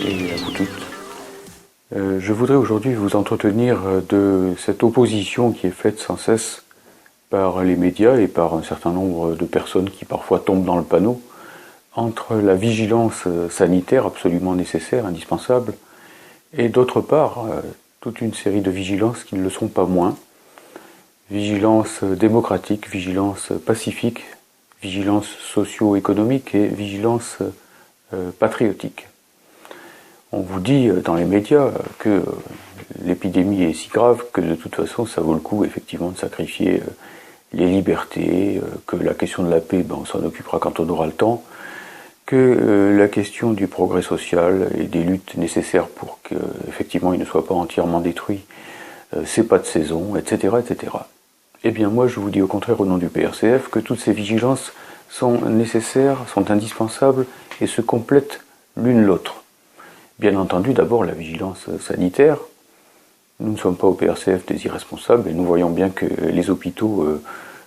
et à vous toutes. Je voudrais aujourd'hui vous entretenir de cette opposition qui est faite sans cesse par les médias et par un certain nombre de personnes qui parfois tombent dans le panneau entre la vigilance sanitaire absolument nécessaire, indispensable, et d'autre part toute une série de vigilances qui ne le sont pas moins. Vigilance démocratique, vigilance pacifique, vigilance socio-économique et vigilance patriotique. On vous dit dans les médias que l'épidémie est si grave que de toute façon ça vaut le coup effectivement de sacrifier les libertés, que la question de la paix, on s'en occupera quand on aura le temps, que la question du progrès social et des luttes nécessaires pour qu'effectivement il ne soit pas entièrement détruit, c'est pas de saison, etc., etc. Eh bien moi je vous dis au contraire au nom du PRCF que toutes ces vigilances sont nécessaires, sont indispensables et se complètent l'une l'autre. Bien entendu, d'abord la vigilance sanitaire. Nous ne sommes pas au PRCF des irresponsables et nous voyons bien que les hôpitaux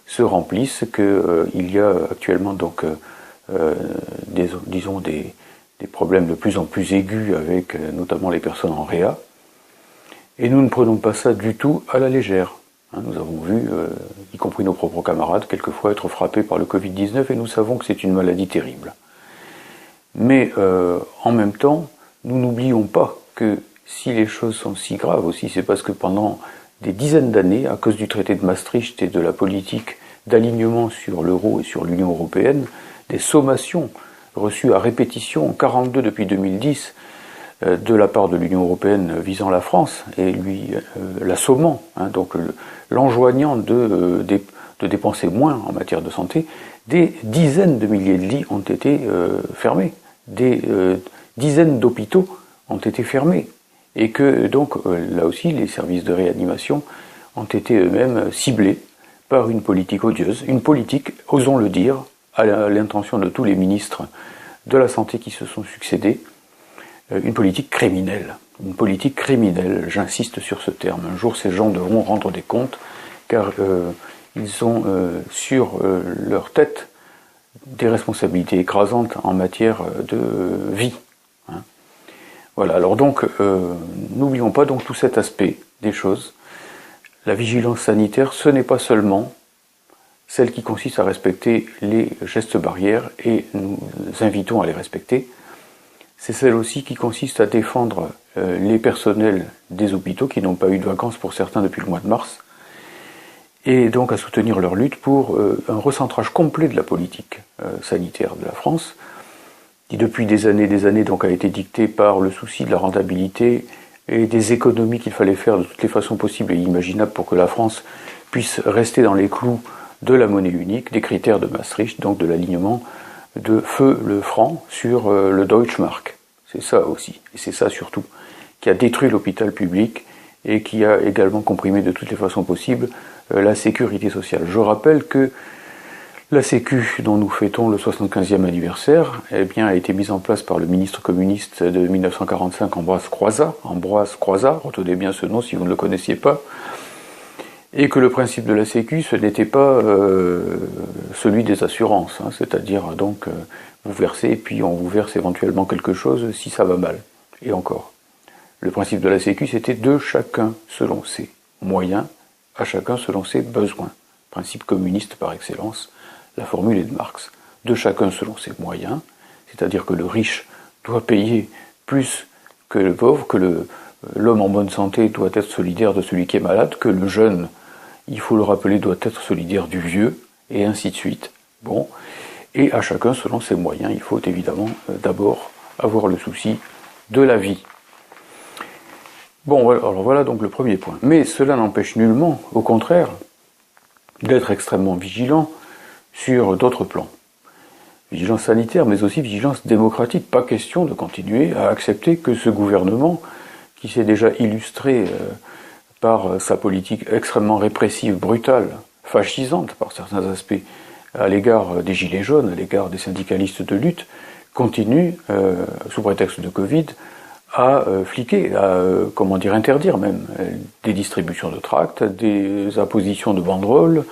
se remplissent, qu'il y a actuellement donc des problèmes de plus en plus aigus avec notamment les personnes en réa. Et nous ne prenons pas ça du tout à la légère. Nous avons vu, y compris nos propres camarades, quelquefois être frappés par le Covid-19 et nous savons que c'est une maladie terrible. Mais en même temps, nous n'oublions pas que si les choses sont si graves aussi, c'est parce que pendant des dizaines d'années, à cause du traité de Maastricht et de la politique d'alignement sur l'euro et sur l'Union européenne, des sommations reçues à répétition, en 42 depuis 2010, de la part de l'Union européenne visant la France, et lui la sommant, donc l'enjoignant de dépenser moins en matière de santé, des dizaines de milliers de lits ont été fermés, des dizaines d'hôpitaux ont été fermés, et que donc là aussi les services de réanimation ont été eux-mêmes ciblés par une politique odieuse, une politique, osons le dire, à l'intention de tous les ministres de la santé qui se sont succédés, une politique criminelle. Une politique criminelle, j'insiste sur ce terme. Un jour, ces gens devront rendre des comptes, car ils ont sur leur tête des responsabilités écrasantes en matière de vie. Voilà, alors donc, n'oublions pas donc tout cet aspect des choses. La vigilance sanitaire, ce n'est pas seulement celle qui consiste à respecter les gestes barrières, et nous invitons à les respecter, c'est celle aussi qui consiste à défendre les personnels des hôpitaux qui n'ont pas eu de vacances pour certains depuis le mois de mars, et donc à soutenir leur lutte pour un recentrage complet de la politique sanitaire de la France, qui depuis des années donc a été dictée par le souci de la rentabilité et des économies qu'il fallait faire de toutes les façons possibles et imaginables pour que la France puisse rester dans les clous de la monnaie unique, des critères de Maastricht, donc de l'alignement de feu le franc sur le Deutschmark. C'est ça aussi, et c'est ça surtout, qui a détruit l'hôpital public et qui a également comprimé de toutes les façons possibles la sécurité sociale. Je rappelle que la Sécu, dont nous fêtons le 75e anniversaire, a été mise en place par le ministre communiste de 1945, Ambroise Croizat, retenez bien ce nom si vous ne le connaissiez pas, et que le principe de la Sécu, ce n'était pas celui des assurances, c'est-à-dire donc vous versez et puis on vous verse éventuellement quelque chose si ça va mal, et encore. Le principe de la Sécu, c'était de chacun selon ses moyens, à chacun selon ses besoins. Principe communiste par excellence. La formule est de Marx, de chacun selon ses moyens, c'est-à-dire que le riche doit payer plus que le pauvre, que l'homme en bonne santé doit être solidaire de celui qui est malade, que le jeune, il faut le rappeler, doit être solidaire du vieux, et ainsi de suite. Bon, et à chacun selon ses moyens, il faut évidemment d'abord avoir le souci de la vie. Bon, alors voilà donc le premier point. Mais cela n'empêche nullement, au contraire, d'être extrêmement vigilant sur d'autres plans. Vigilance sanitaire, mais aussi vigilance démocratique. Pas question de continuer à accepter que ce gouvernement, qui s'est déjà illustré par sa politique extrêmement répressive, brutale, fascisante par certains aspects, à l'égard des gilets jaunes, à l'égard des syndicalistes de lutte, continue, sous prétexte de Covid, à fliquer, à interdire même des distributions de tracts, des appositions de banderoles,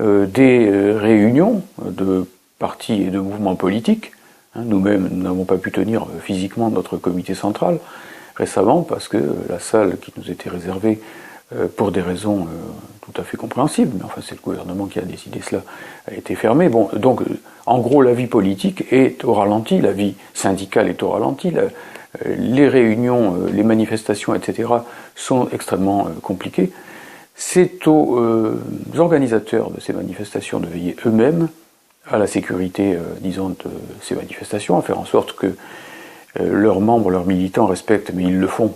des réunions de partis et de mouvements politiques, Nous-mêmes, nous n'avons pas pu tenir physiquement notre comité central récemment parce que la salle qui nous était réservée pour des raisons tout à fait compréhensibles, mais enfin c'est le gouvernement qui a décidé cela, a été fermée. Bon, donc en gros la vie politique est au ralenti, la vie syndicale est au ralenti, les réunions, les manifestations, etc. sont extrêmement compliquées. C'est aux organisateurs de ces manifestations de veiller eux-mêmes à la sécurité, disons, de ces manifestations, à faire en sorte que leurs membres, leurs militants respectent, mais ils le font,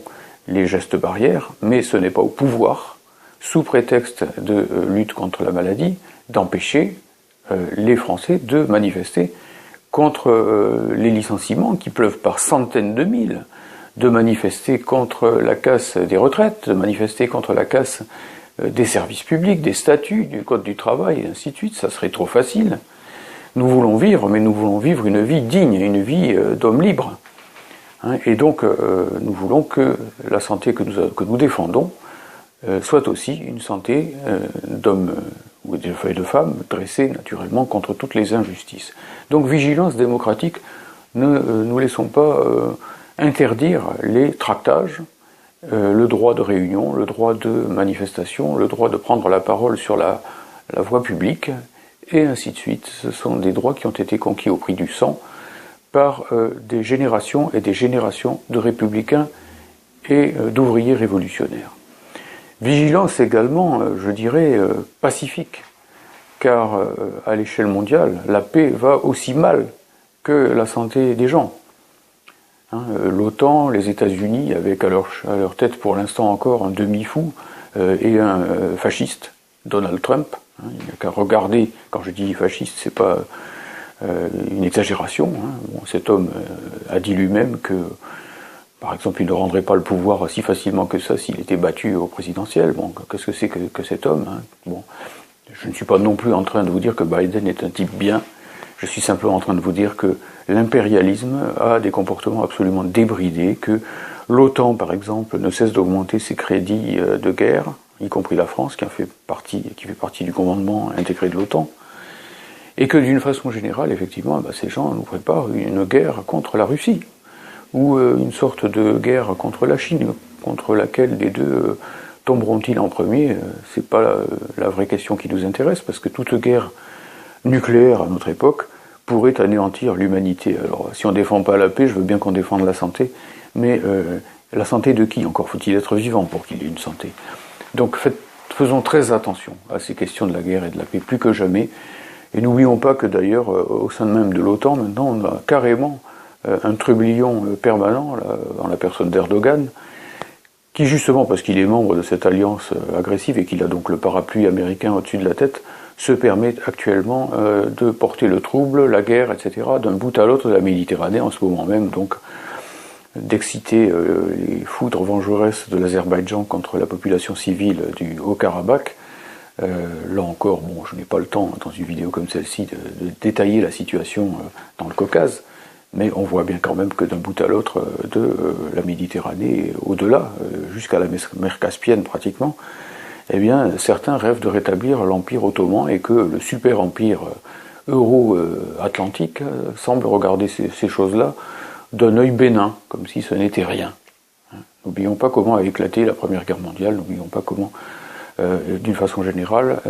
les gestes barrières, mais ce n'est pas au pouvoir, sous prétexte de lutte contre la maladie, d'empêcher les Français de manifester contre les licenciements qui pleuvent par centaines de mille, de manifester contre la casse des retraites, de manifester contre la casse des services publics, des statuts, du code du travail, et ainsi de suite. Ça serait trop facile. Nous voulons vivre, mais nous voulons vivre une vie digne, une vie d'homme libre. Et donc, nous voulons que la santé que nous défendons soit aussi une santé d'hommes ou de femmes dressés naturellement contre toutes les injustices. Donc, vigilance démocratique, ne nous laissons pas interdire les tractages, le droit de réunion, le droit de manifestation, le droit de prendre la parole sur la voie publique, et ainsi de suite. Ce sont des droits qui ont été conquis au prix du sang par des générations et des générations de républicains et d'ouvriers révolutionnaires. Vigilance également, je dirais, pacifique, car à l'échelle mondiale, la paix va aussi mal que la santé des gens. L'OTAN, les États-Unis, avec à leur tête pour l'instant encore un demi-fou et un fasciste, Donald Trump. Il n'y a qu'à regarder, quand je dis fasciste, c'est pas une exagération. Bon, cet homme a dit lui-même que, par exemple, il ne rendrait pas le pouvoir si facilement que ça s'il était battu au présidentiel. Bon, qu'est-ce que c'est que cet homme? Bon, je ne suis pas non plus en train de vous dire que Biden est un type bien. Je suis simplement en train de vous dire que l'impérialisme a des comportements absolument débridés, que l'OTAN, par exemple, ne cesse d'augmenter ses crédits de guerre, y compris la France, qui fait partie du commandement intégré de l'OTAN, et que d'une façon générale, effectivement, ces gens nous préparent une guerre contre la Russie, ou une sorte de guerre contre la Chine, contre laquelle les deux tomberont-ils en premier. C'est pas la vraie question qui nous intéresse, parce que toute guerre nucléaire à notre époque pourrait anéantir l'humanité. Alors, si on ne défend pas la paix, je veux bien qu'on défende la santé, mais la santé de qui? Encore faut-il être vivant pour qu'il y ait une santé. Donc faisons très attention à ces questions de la guerre et de la paix, plus que jamais. Et n'oublions pas que d'ailleurs, au sein même de l'OTAN, maintenant, on a carrément un trublion permanent, dans la personne d'Erdogan, qui justement, parce qu'il est membre de cette alliance agressive et qu'il a donc le parapluie américain au-dessus de la tête, se permet actuellement de porter le trouble, la guerre, etc., d'un bout à l'autre de la Méditerranée en ce moment même, donc d'exciter les foudres vengeresses de l'Azerbaïdjan contre la population civile du Haut-Karabakh. Là encore, bon, je n'ai pas le temps dans une vidéo comme celle-ci de détailler la situation dans le Caucase, mais on voit bien quand même que d'un bout à l'autre de la Méditerranée, au-delà, jusqu'à la mer Caspienne pratiquement, eh bien, certains rêvent de rétablir l'Empire ottoman et que le super-empire euro-atlantique semble regarder ces choses-là d'un œil bénin, comme si ce n'était rien. N'oublions pas comment a éclaté la Première Guerre mondiale, n'oublions pas comment, d'une façon générale,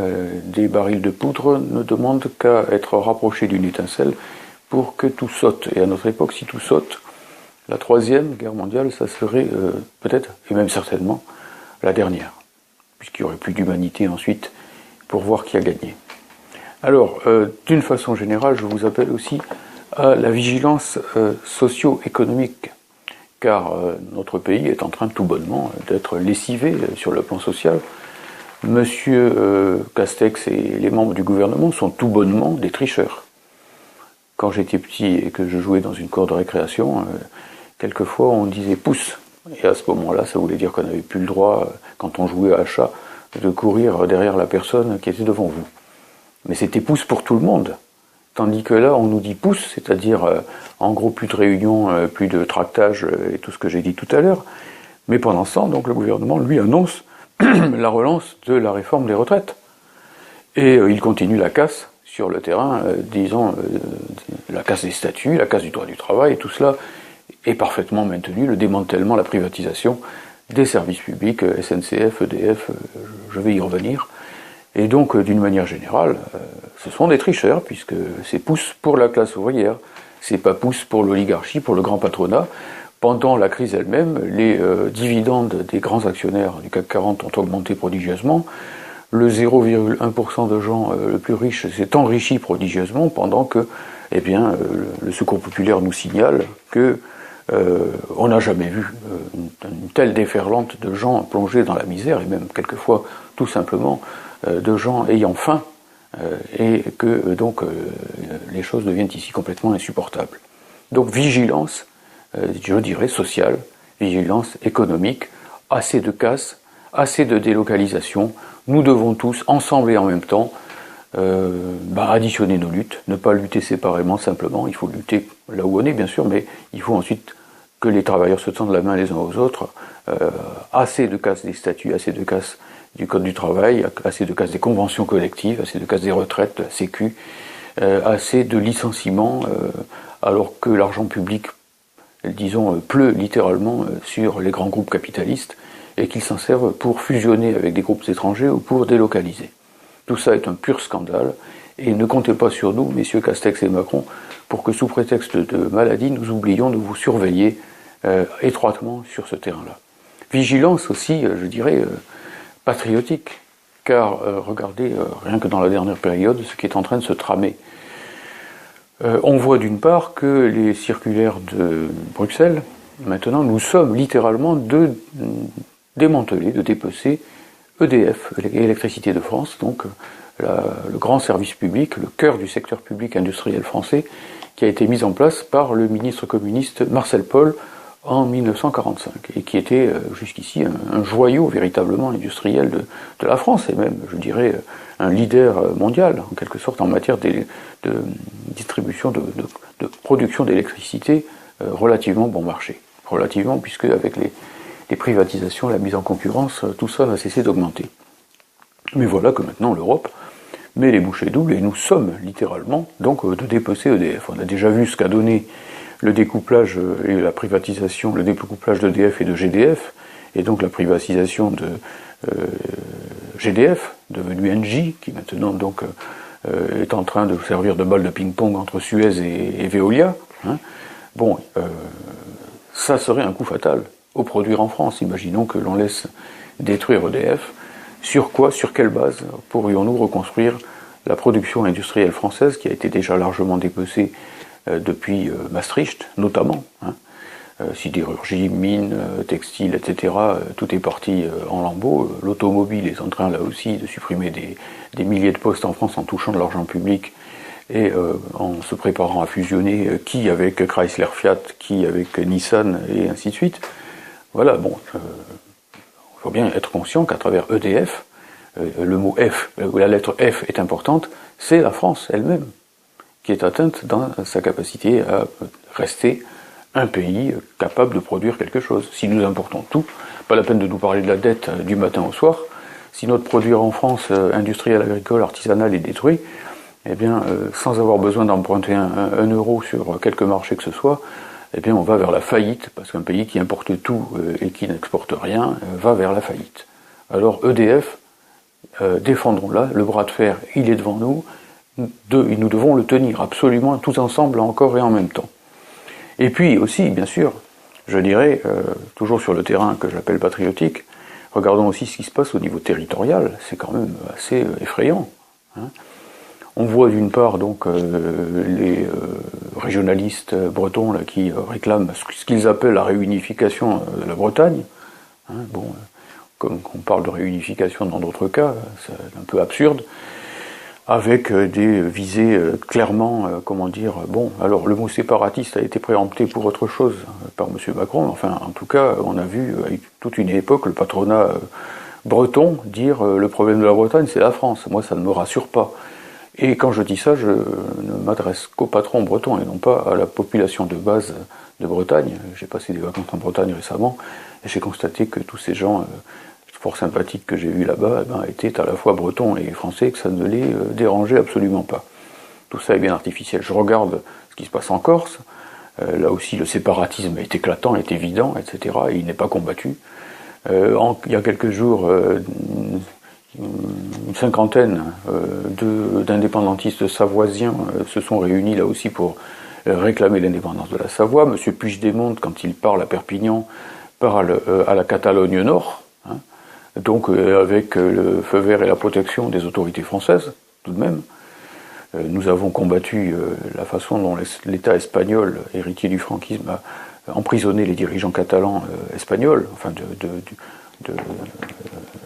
des barils de poudre ne demandent qu'à être rapprochés d'une étincelle pour que tout saute. Et à notre époque, si tout saute, la Troisième Guerre mondiale, ça serait peut-être, et même certainement, la dernière, puisqu'il n'y aurait plus d'humanité ensuite pour voir qui a gagné. Alors, d'une façon générale, je vous appelle aussi à la vigilance socio-économique, car notre pays est en train tout bonnement d'être lessivé sur le plan social. Monsieur Castex et les membres du gouvernement sont tout bonnement des tricheurs. Quand j'étais petit et que je jouais dans une cour de récréation, quelquefois on disait pouce. Et à ce moment-là, ça voulait dire qu'on n'avait plus le droit, quand on jouait à chat, de courir derrière la personne qui était devant vous. Mais c'était pouce pour tout le monde. Tandis que là, on nous dit pouce, c'est-à-dire en gros plus de réunions, plus de tractages et tout ce que j'ai dit tout à l'heure. Mais pendant ce temps, donc, le gouvernement, lui, annonce la relance de la réforme des retraites. Et il continue la casse sur le terrain, disons, la casse des statuts, la casse du droit du travail, et tout cela est parfaitement maintenu, le démantèlement, la privatisation des services publics, SNCF, EDF, je vais y revenir. Et donc, d'une manière générale, ce sont des tricheurs, puisque c'est pouce pour la classe ouvrière, c'est pas pouce pour l'oligarchie, pour le grand patronat. Pendant la crise elle-même, les dividendes des grands actionnaires du CAC 40 ont augmenté prodigieusement. Le 0,1% de gens le plus riches s'est enrichi prodigieusement, pendant que, eh bien, le Secours populaire nous signale que on n'a jamais vu une telle déferlante de gens plongés dans la misère, et même quelquefois tout simplement de gens ayant faim, et que donc les choses deviennent ici complètement insupportables. Donc vigilance, je dirais sociale, vigilance économique, assez de casse, assez de délocalisation. Nous devons tous, ensemble et en même temps, additionner nos luttes, ne pas lutter séparément simplement, il faut lutter là où on est bien sûr, mais il faut ensuite que les travailleurs se tendent la main les uns aux autres, assez de casse des statuts, assez de casse du Code du travail, assez de casse des conventions collectives, assez de casse des retraites, de la Sécu, assez de licenciements, alors que l'argent public, disons, pleut littéralement sur les grands groupes capitalistes, et qu'ils s'en servent pour fusionner avec des groupes étrangers ou pour délocaliser. Tout ça est un pur scandale, et ne comptez pas sur nous, messieurs Castex et Macron, pour que sous prétexte de maladie, nous oublions de vous surveiller étroitement sur ce terrain-là. Vigilance aussi, je dirais, patriotique, car regardez, rien que dans la dernière période, ce qui est en train de se tramer. On voit d'une part que les circulaires de Bruxelles, maintenant, nous sommes littéralement de démanteler, de dépecer EDF, Électricité de France, donc le grand service public, le cœur du secteur public industriel français, qui a été mis en place par le ministre communiste Marcel Paul en 1945, et qui était jusqu'ici un joyau véritablement industriel de la France, et même, je dirais, un leader mondial, en quelque sorte, en matière de distribution, de production d'électricité relativement bon marché. Relativement, puisque avec les privatisations, la mise en concurrence, tout ça va cesser d'augmenter. Mais voilà que maintenant l'Europe met les bouchées doubles, et nous sommes littéralement donc de dépecer EDF. On a déjà vu ce qu'a donné le découplage et la privatisation, le découplage d'EDF et de GDF, et donc la privatisation de GDF, devenu Engie, qui maintenant donc est en train de servir de balle de ping-pong entre Suez et Veolia. Hein. Bon, ça serait un coup fatal au produire en France. Imaginons que l'on laisse détruire EDF. Sur quoi, sur quelle base pourrions-nous reconstruire la production industrielle française, qui a été déjà largement dépecée depuis Maastricht, notamment, hein, sidérurgie, mines, textiles, etc., tout est parti en lambeaux. L'automobile est en train, là aussi, de supprimer des milliers de postes en France en touchant de l'argent public et en se préparant à fusionner, qui avec Chrysler Fiat, qui avec Nissan, et ainsi de suite. Voilà, bon, il faut bien être conscient qu'à travers EDF, le mot F, la lettre F est importante, c'est la France elle-même qui est atteinte dans sa capacité à rester un pays capable de produire quelque chose. Si nous importons tout, pas la peine de nous parler de la dette du matin au soir, si notre produire en France, industriel, agricole, artisanal, est détruit, eh bien, sans avoir besoin d'emprunter un euro sur quelque marché que ce soit, eh bien, on va vers la faillite, parce qu'un pays qui importe tout et qui n'exporte rien va vers la faillite. Alors EDF, défendons-la, le bras de fer, il est devant nous, nous devons le tenir absolument, tous ensemble, encore et en même temps. Et puis aussi, bien sûr, je dirais, toujours sur le terrain que j'appelle patriotique, regardons aussi ce qui se passe au niveau territorial, c'est quand même assez effrayant. Hein. On voit d'une part donc les régionalistes bretons là, qui réclament ce qu'ils appellent la réunification de la Bretagne. Hein, bon, comme on parle de réunification dans d'autres cas, c'est un peu absurde, avec des visées clairement, comment dire, bon, alors le mot séparatiste a été préempté pour autre chose par M. Macron, enfin en tout cas on a vu toute une époque le patronat breton dire le problème de la Bretagne c'est la France. Moi ça ne me rassure pas. Et quand je dis ça, je ne m'adresse qu'aux patrons bretons et non pas à la population de base de Bretagne. J'ai passé des vacances en Bretagne récemment et j'ai constaté que tous ces gens fort sympathiques que j'ai vus là-bas étaient à la fois bretons et français, que ça ne les dérangeait absolument pas. tout ça est bien artificiel. Je regarde ce qui se passe en Corse, là aussi le séparatisme est éclatant, est évident, etc. Et il n'est pas combattu. Il y a quelques jours, une cinquantaine d'indépendantistes savoisiens se sont réunis là aussi pour réclamer l'indépendance de la Savoie. M. Puigdemont, quand il parle à Perpignan, parle à la Catalogne Nord, hein, donc avec le feu vert et la protection des autorités françaises, tout de même. Nous avons combattu la façon dont l'État espagnol, héritier du franquisme, a emprisonné les dirigeants catalans espagnols, enfin de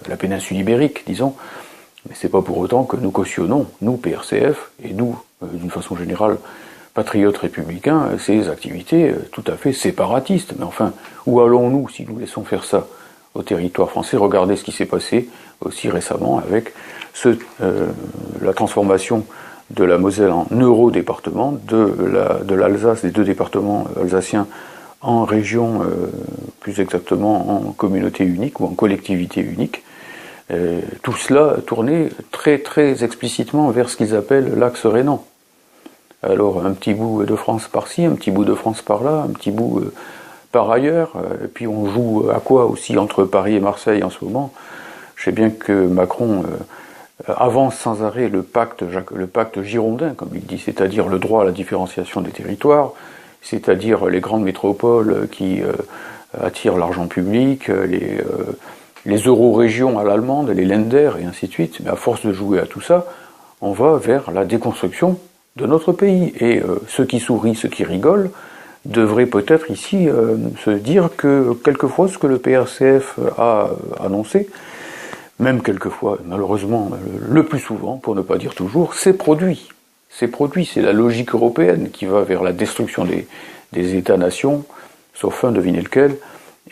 la péninsule ibérique, disons. Mais c'est pas pour autant que nous cautionnons, nous, PRCF, et nous, d'une façon générale, patriotes républicains, ces activités tout à fait séparatistes. Mais enfin, où allons-nous si nous laissons faire ça au territoire français? Regardez ce qui s'est passé aussi récemment avec la transformation de la Moselle en euro-département, de l'Alsace, des deux départements alsaciens, en région, plus exactement en communauté unique ou en collectivité unique. Tout cela tourné très très explicitement vers ce qu'ils appellent l'axe rhénan. Alors un petit bout de France par-ci, un petit bout de France par-là, un petit bout par ailleurs, et puis on joue à quoi aussi entre Paris et Marseille en ce moment. Je sais bien que Macron avance sans arrêt le pacte girondin, comme il dit, c'est-à-dire le droit à la différenciation des territoires, c'est-à-dire les grandes métropoles qui attirent l'argent public, les eurorégions à l'allemande, les Länder, et ainsi de suite. Mais à force de jouer à tout ça, on va vers la déconstruction de notre pays. Et ceux qui sourient, ceux qui rigolent, devraient peut-être ici se dire que quelquefois ce que le PRCF a annoncé, même quelquefois, malheureusement, le plus souvent, pour ne pas dire toujours, c'est produit. C'est produit, c'est la logique européenne qui va vers la destruction des États-nations, sauf un, devinez lequel,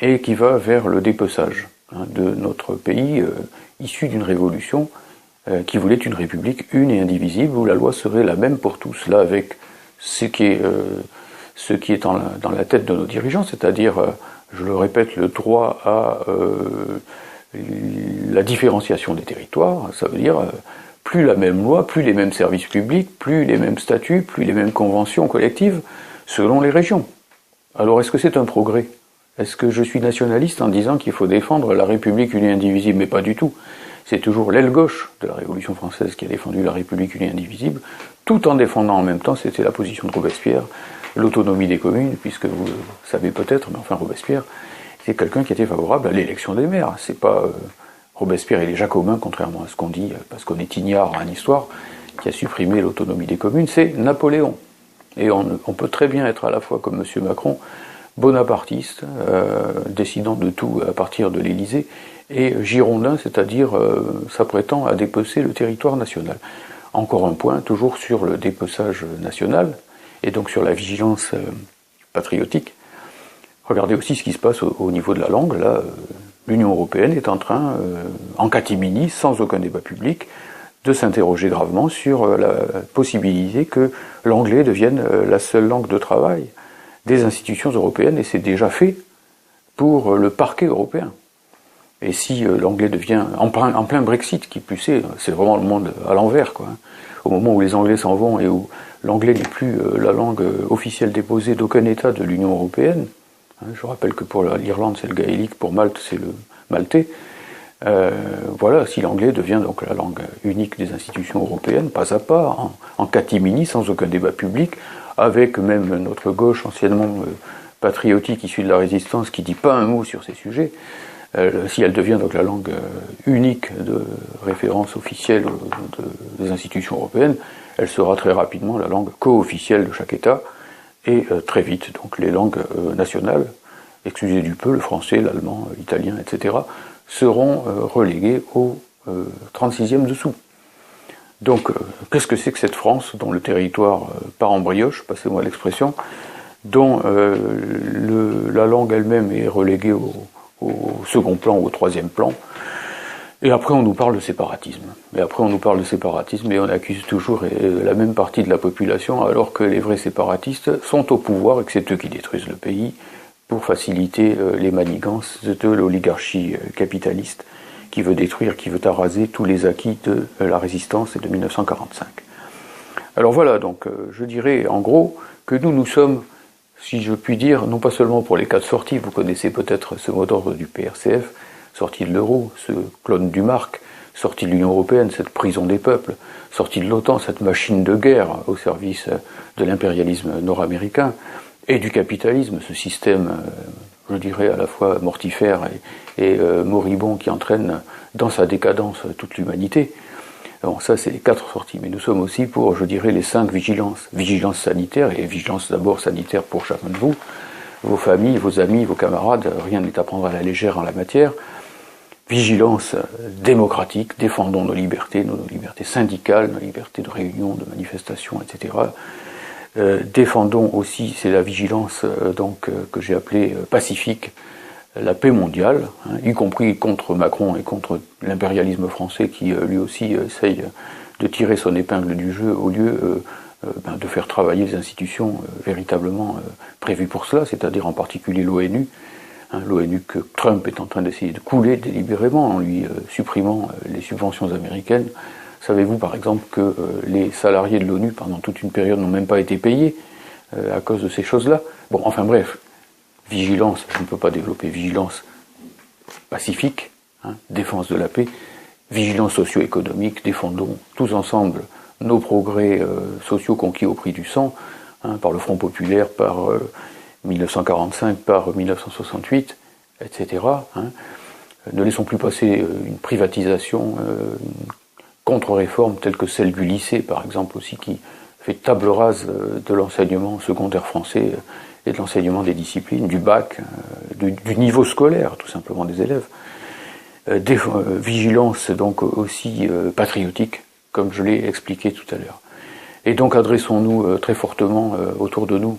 et qui va vers le dépeçage de notre pays, issu d'une révolution qui voulait une république une et indivisible, où la loi serait la même pour tous, là avec ce qui est dans la tête de nos dirigeants, c'est-à-dire, je le répète, le droit à la différenciation des territoires, ça veut dire plus la même loi, plus les mêmes services publics, plus les mêmes statuts, plus les mêmes conventions collectives, selon les régions. Alors est-ce que c'est un progrès? Est-ce que je suis nationaliste en disant qu'il faut défendre la République unie et indivisible? Mais pas du tout. C'est toujours l'aile gauche de la Révolution française qui a défendu la République unie et indivisible, tout en défendant en même temps, c'était la position de Robespierre, l'autonomie des communes, puisque vous le savez peut-être, mais enfin Robespierre, c'est quelqu'un qui était favorable à l'élection des maires. C'est pas Robespierre et les Jacobins, contrairement à ce qu'on dit, parce qu'on est ignare en histoire, qui a supprimé l'autonomie des communes, c'est Napoléon. Et on peut très bien être à la fois, comme M. Macron, bonapartiste, décidant de tout à partir de l'Élysée, et girondin, c'est-à-dire s'apprêtant à dépecer le territoire national. Encore un point, toujours sur le dépeçage national, et donc sur la vigilance patriotique. Regardez aussi ce qui se passe au niveau de la langue. Là, l'Union européenne est en train, en catimini, sans aucun débat public, de s'interroger gravement sur la possibilité que l'anglais devienne la seule langue de travail des institutions européennes, et c'est déjà fait pour le parquet européen. Et si l'anglais devient, en plein Brexit, qui plus est, c'est vraiment le monde à l'envers, quoi. Au moment où les Anglais s'en vont et où l'anglais n'est plus la langue officielle déposée d'aucun État de l'Union européenne, je rappelle que pour l'Irlande c'est le gaélique, pour Malte c'est le maltais, voilà, si l'anglais devient donc la langue unique des institutions européennes, pas à pas, en catimini, sans aucun débat public, avec même notre gauche anciennement patriotique issue de la résistance qui dit pas un mot sur ces sujets, si elle devient donc la langue unique de référence officielle des institutions européennes, elle sera très rapidement la langue co-officielle de chaque État, et très vite, donc les langues nationales, excusez du peu, le français, l'allemand, l'italien, etc., seront reléguées au 36e dessous. Donc, qu'est-ce que c'est que cette France dont le territoire part en brioche, passez-moi l'expression, dont la langue elle-même est reléguée au second plan ou au troisième plan, et après on nous parle de séparatisme. Et on accuse toujours la même partie de la population, alors que les vrais séparatistes sont au pouvoir et que c'est eux qui détruisent le pays pour faciliter les manigances de l'oligarchie capitaliste qui veut détruire, qui veut araser tous les acquis de la résistance et de 1945. Alors voilà, donc je dirais en gros que nous sommes, si je puis dire, non pas seulement pour les cas de sortie, vous connaissez peut-être ce mot d'ordre du PRCF, sortie de l'euro, ce clone du marque, sortie de l'Union européenne, cette prison des peuples, sortie de l'OTAN, cette machine de guerre au service de l'impérialisme nord-américain, et du capitalisme, ce système, je dirais, à la fois mortifère et moribond qui entraîne dans sa décadence toute l'humanité. Bon, ça, c'est les 4 sorties. Mais nous sommes aussi pour, je dirais, les 5 vigilances. Vigilance sanitaire, et vigilance d'abord sanitaire pour chacun de vous, vos familles, vos amis, vos camarades, rien n'est à prendre à la légère en la matière. Vigilance démocratique, défendons nos libertés syndicales, nos libertés de réunion, de manifestation, etc. Défendons aussi, c'est la vigilance que j'ai appelée pacifique, la paix mondiale, y compris contre Macron et contre l'impérialisme français qui lui aussi essaye de tirer son épingle du jeu au lieu de faire travailler les institutions véritablement prévues pour cela, c'est-à-dire en particulier l'ONU, l'ONU que Trump est en train d'essayer de couler délibérément en lui supprimant les subventions américaines. Savez-vous par exemple que les salariés de l'ONU pendant toute une période n'ont même pas été payés à cause de ces choses-là? Bon, enfin bref, vigilance, je ne peux pas développer, vigilance pacifique, défense de la paix, vigilance socio-économique, défendons tous ensemble nos progrès sociaux conquis au prix du sang, par le Front populaire, par 1945, par 1968, etc. Ne laissons plus passer une privatisation, une contre-réforme telle que celle du lycée, par exemple, aussi, qui fait table rase de l'enseignement secondaire français et de l'enseignement des disciplines, du bac, du niveau scolaire, tout simplement, des élèves. Vigilance, donc, aussi patriotique, comme je l'ai expliqué tout à l'heure. Et donc, adressons-nous très fortement autour de nous.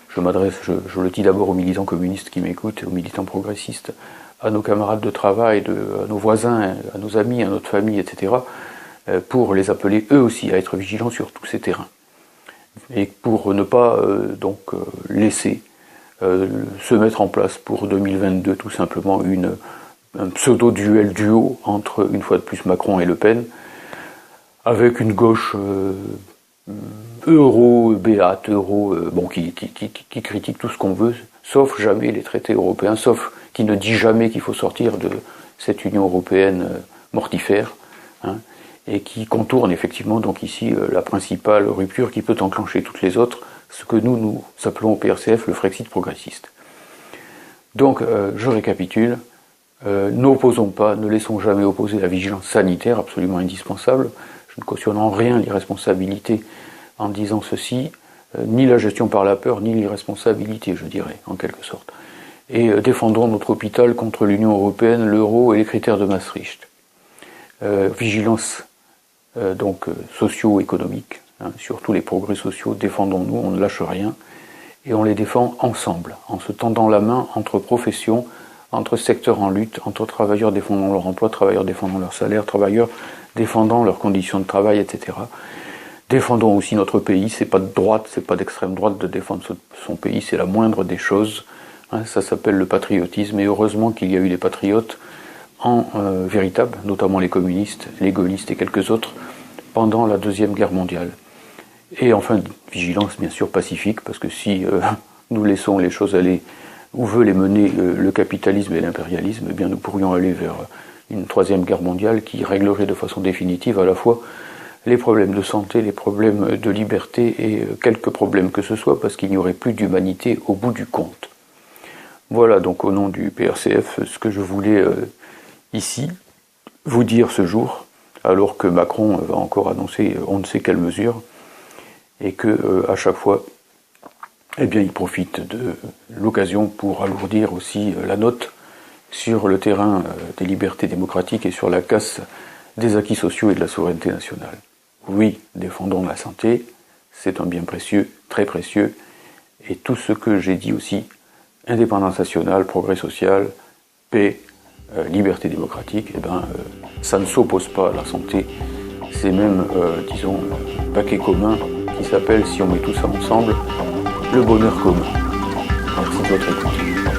Je m'adresse, je le dis d'abord aux militants communistes qui m'écoutent, aux militants progressistes, à nos camarades de travail, à nos voisins, à nos amis, à notre famille, etc., pour les appeler eux aussi à être vigilants sur tous ces terrains. Et pour ne pas laisser se mettre en place pour 2022 tout simplement un pseudo-duel duo entre, une fois de plus, Macron et Le Pen, avec une gauche béate, qui critique tout ce qu'on veut, sauf jamais les traités européens, sauf qui ne dit jamais qu'il faut sortir de cette Union européenne mortifère, et qui contourne effectivement donc ici la principale rupture qui peut enclencher toutes les autres, ce que nous appelons au PRCF le Frexit progressiste. Donc je récapitule, n'opposons pas, ne laissons jamais opposer la vigilance sanitaire, absolument indispensable. Je ne cautionne en rien l'irresponsabilité en disant ceci, ni la gestion par la peur, ni l'irresponsabilité, je dirais, en quelque sorte. Et défendons notre hôpital contre l'Union européenne, l'euro et les critères de Maastricht. Vigilance socio-économique, sur tous les progrès sociaux, défendons-nous, on ne lâche rien, et on les défend ensemble, en se tendant la main entre professions, entre secteurs en lutte, entre travailleurs défendant leur emploi, travailleurs défendant leur salaire, travailleurs défendant leurs conditions de travail, etc. Défendons aussi notre pays, c'est pas de droite, c'est pas d'extrême droite de défendre son pays, c'est la moindre des choses, ça s'appelle le patriotisme, et heureusement qu'il y a eu des patriotes véritables, notamment les communistes, les gaullistes et quelques autres, pendant la Deuxième Guerre mondiale. Et enfin, vigilance bien sûr pacifique, parce que si nous laissons les choses aller où veut les mener le capitalisme et l'impérialisme, eh bien nous pourrions aller vers une Troisième Guerre mondiale qui réglerait de façon définitive à la fois les problèmes de santé, les problèmes de liberté et quelques problèmes que ce soit, parce qu'il n'y aurait plus d'humanité au bout du compte. Voilà donc au nom du PRCF ce que je voulais ici vous dire ce jour, alors que Macron va encore annoncer on ne sait quelle mesure, et que à chaque fois, eh bien, il profite de l'occasion pour alourdir aussi la note sur le terrain des libertés démocratiques et sur la casse des acquis sociaux et de la souveraineté nationale. Oui, défendons la santé, c'est un bien précieux, très précieux, et tout ce que j'ai dit aussi, indépendance nationale, progrès social, paix, liberté démocratique, eh ben, ça ne s'oppose pas à la santé, c'est même, disons, un paquet commun qui s'appelle, si on met tout ça ensemble, le bonheur commun. Merci de votre écoute.